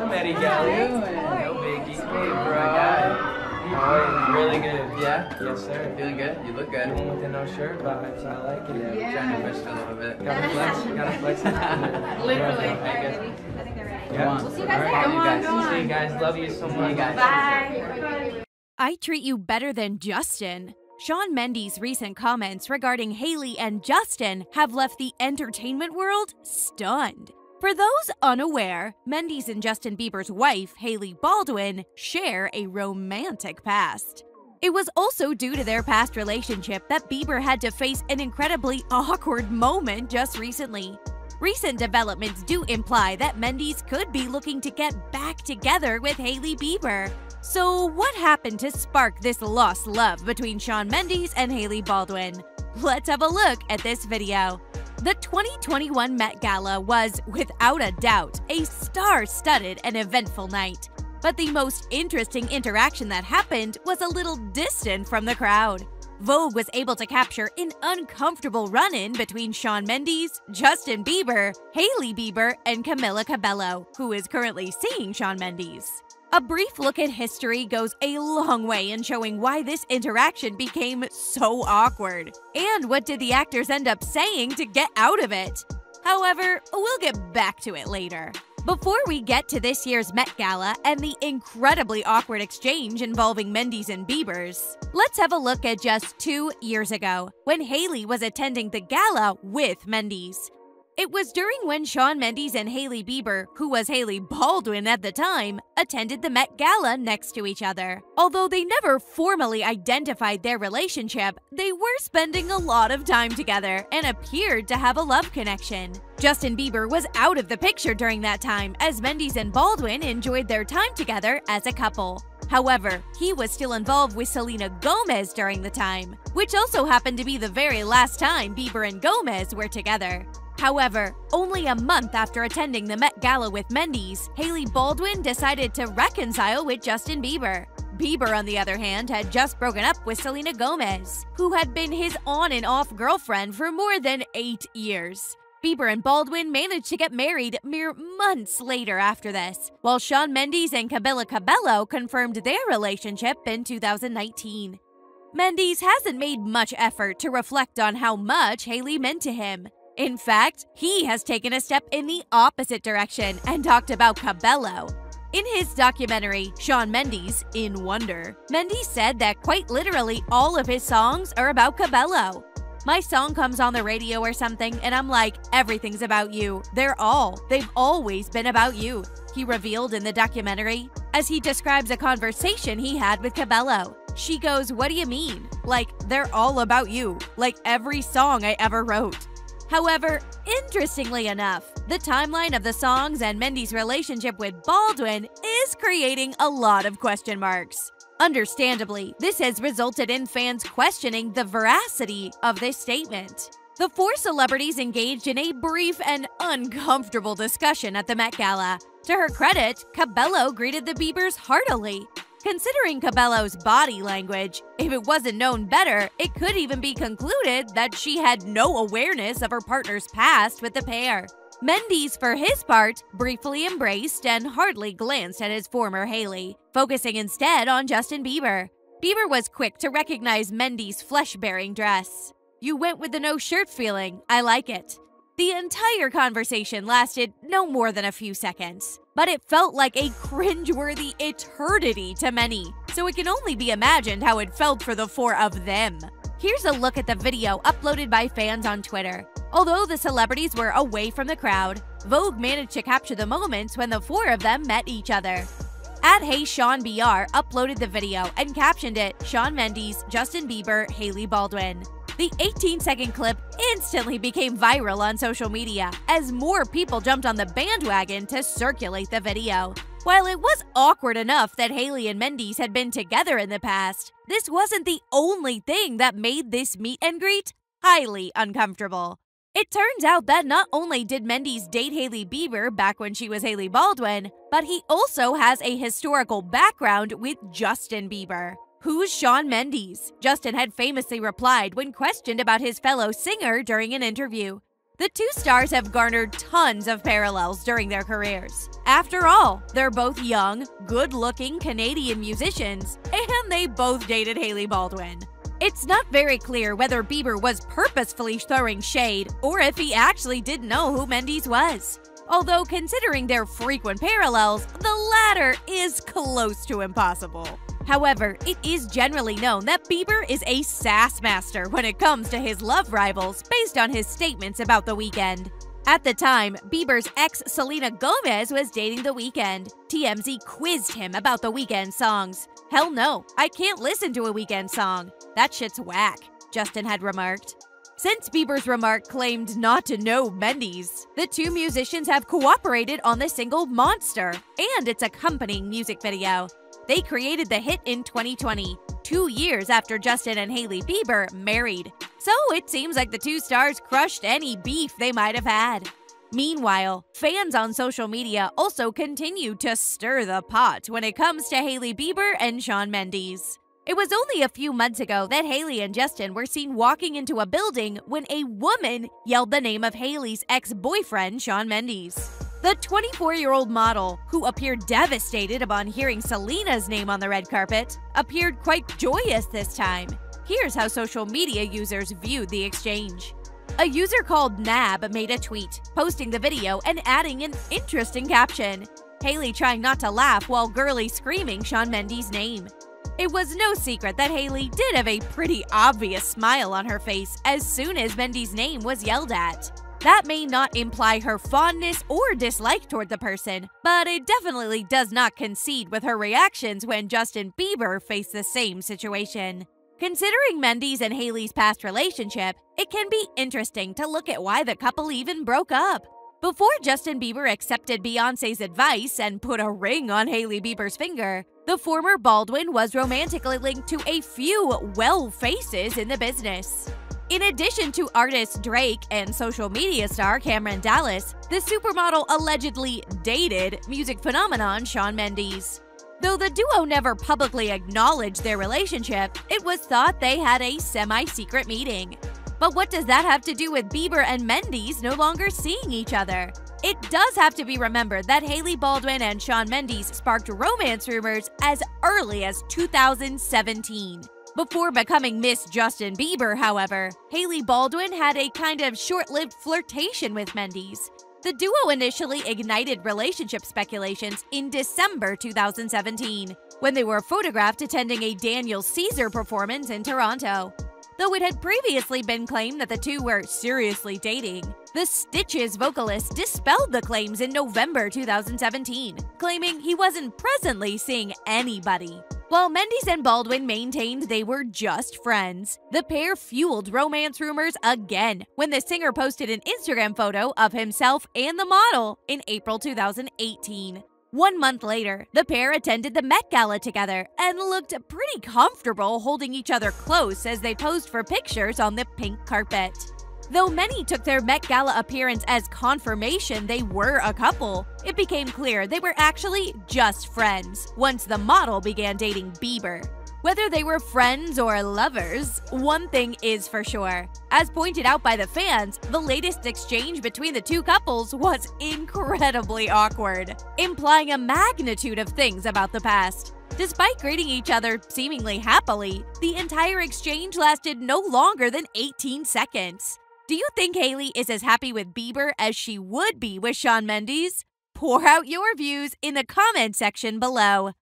Matty Galley. No biggie. Hey, bro. Oh, really good. Yeah? Yes, sir. Feeling good? You look good. Even with the no shirt vibes, I like it. Yeah. Trying to push it a little bit. Gotta flex. Gotta flex. Literally. Yeah. We'll see you guys later. See you guys. Love you so much. Bye. I treat you better than Justin. Shawn Mendes' recent comments regarding Hailey and Justin have left the entertainment world stunned. For those unaware, Mendes and Justin Bieber's wife, Hailey Baldwin, share a romantic past. It was also due to their past relationship that Bieber had to face an incredibly awkward moment just recently. Recent developments do imply that Mendes could be looking to get back together with Hailey Bieber. So what happened to spark this lost love between Shawn Mendes and Hailey Baldwin? Let's have a look at this video. The 2021 Met Gala was, without a doubt, a star-studded and eventful night. But the most interesting interaction that happened was a little distant from the crowd. Vogue was able to capture an uncomfortable run-in between Shawn Mendes, Justin Bieber, Hailey Bieber, and Camila Cabello, who is currently seeing Shawn Mendes. A brief look at history goes a long way in showing why this interaction became so awkward. And what did the actors end up saying to get out of it? However, we'll get back to it later. Before we get to this year's Met Gala and the incredibly awkward exchange involving Mendes and Bieber's, let's have a look at just 2 years ago, when Hailey was attending the gala with Mendes. It was during when Shawn Mendes and Hailey Bieber, who was Hailey Baldwin at the time, attended the Met Gala next to each other. Although they never formally identified their relationship, they were spending a lot of time together and appeared to have a love connection. Justin Bieber was out of the picture during that time, as Mendes and Baldwin enjoyed their time together as a couple. However, he was still involved with Selena Gomez during the time, which also happened to be the very last time Bieber and Gomez were together. However, only a month after attending the Met Gala with Mendes, Hailey Baldwin decided to reconcile with Justin Bieber. Bieber, on the other hand, had just broken up with Selena Gomez, who had been his on and off girlfriend for more than 8 years. Bieber and Baldwin managed to get married mere months later after this, while Shawn Mendes and Camila Cabello confirmed their relationship in 2019. Mendes hasn't made much effort to reflect on how much Hailey meant to him. In fact, he has taken a step in the opposite direction and talked about Cabello. In his documentary, Shawn Mendes, In Wonder, Mendes said that quite literally all of his songs are about Cabello. My song comes on the radio or something and I'm like, everything's about you. They've always been about you, he revealed in the documentary, as he describes a conversation he had with Cabello. She goes, "What do you mean?" Like, they're all about you, like every song I ever wrote. However, interestingly enough, the timeline of the songs and Mendes' relationship with Baldwin is creating a lot of question marks. Understandably, this has resulted in fans questioning the veracity of this statement. The 4 celebrities engaged in a brief and uncomfortable discussion at the Met Gala. To her credit, Cabello greeted the Biebers heartily. Considering Cabello's body language, if it wasn't known better, it could even be concluded that she had no awareness of her partner's past with the pair. Mendes, for his part, briefly embraced and hardly glanced at his former Hailey, focusing instead on Justin Bieber. Bieber was quick to recognize Mendes' flesh-bearing dress. "You went with the no-shirt feeling. I like it." The entire conversation lasted no more than a few seconds, but it felt like a cringeworthy eternity to many, so it can only be imagined how it felt for the 4 of them. Here's a look at the video uploaded by fans on Twitter. Although the celebrities were away from the crowd, Vogue managed to capture the moments when the 4 of them met each other. @HeyShawnBR uploaded the video and captioned it, "Shawn Mendes, Justin Bieber, Hailey Baldwin." The 18-second clip instantly became viral on social media as more people jumped on the bandwagon to circulate the video. While it was awkward enough that Hailey and Mendes had been together in the past, this wasn't the only thing that made this meet and greet highly uncomfortable. It turns out that not only did Mendes date Hailey Bieber back when she was Hailey Baldwin, but he also has a historical background with Justin Bieber. "Who's Shawn Mendes?" Justin had famously replied when questioned about his fellow singer during an interview. The two stars have garnered tons of parallels during their careers. After all, they're both young, good-looking Canadian musicians, and they both dated Hailey Baldwin. It's not very clear whether Bieber was purposefully throwing shade or if he actually didn't know who Mendes was. Although, considering their frequent parallels, the latter is close to impossible. However, it is generally known that Bieber is a sass master when it comes to his love rivals based on his statements about The Weeknd. At the time, Bieber's ex Selena Gomez was dating The Weeknd. TMZ quizzed him about The Weeknd songs. "Hell no, I can't listen to a Weeknd song. That shit's whack," Justin had remarked. Since Bieber's remark claimed not to know Mendes, the two musicians have cooperated on the single Monster and its accompanying music video. They created the hit in 2020, 2 years after Justin and Hailey Bieber married. So it seems like the two stars crushed any beef they might have had. Meanwhile, fans on social media also continue to stir the pot when it comes to Hailey Bieber and Shawn Mendes. It was only a few months ago that Hailey and Justin were seen walking into a building when a woman yelled the name of Hailey's ex-boyfriend, Shawn Mendes. The 24-year-old model, who appeared devastated upon hearing Selena's name on the red carpet, appeared quite joyous this time. Here's how social media users viewed the exchange. A user called Nab made a tweet, posting the video and adding an interesting caption. Hailey trying not to laugh while girly screaming Shawn Mendes' name. It was no secret that Hailey did have a pretty obvious smile on her face as soon as Mendes' name was yelled at. That may not imply her fondness or dislike toward the person, but it definitely does not concede with her reactions when Justin Bieber faced the same situation. Considering Mendes and Hailey's past relationship, it can be interesting to look at why the couple even broke up. Before Justin Bieber accepted Beyoncé's advice and put a ring on Hailey Bieber's finger, the former Baldwin was romantically linked to a few well-faces in the business. In addition to artist Drake and social media star Cameron Dallas, the supermodel allegedly dated music phenomenon Shawn Mendes. Though the duo never publicly acknowledged their relationship, it was thought they had a semi-secret meeting. But what does that have to do with Bieber and Mendes no longer seeing each other? It does have to be remembered that Hailey Baldwin and Shawn Mendes sparked romance rumors as early as 2017. Before becoming Miss Justin Bieber, however, Hailey Baldwin had a kind of short-lived flirtation with Mendes. The duo initially ignited relationship speculations in December 2017, when they were photographed attending a Daniel Caesar performance in Toronto. Though it had previously been claimed that the two were seriously dating, the Stitches vocalist dispelled the claims in November 2017, claiming he wasn't presently seeing anybody. While Mendes and Baldwin maintained they were just friends, the pair fueled romance rumors again when the singer posted an Instagram photo of himself and the model in April 2018. 1 month later, the pair attended the Met Gala together and looked pretty comfortable holding each other close as they posed for pictures on the pink carpet. Though many took their Met Gala appearance as confirmation they were a couple, it became clear they were actually just friends once the model began dating Bieber. Whether they were friends or lovers, one thing is for sure. As pointed out by the fans, the latest exchange between the two couples was incredibly awkward, implying a magnitude of things about the past. Despite greeting each other seemingly happily, the entire exchange lasted no longer than 18 seconds. Do you think Hailey is as happy with Bieber as she would be with Shawn Mendes? Pour out your views in the comment section below.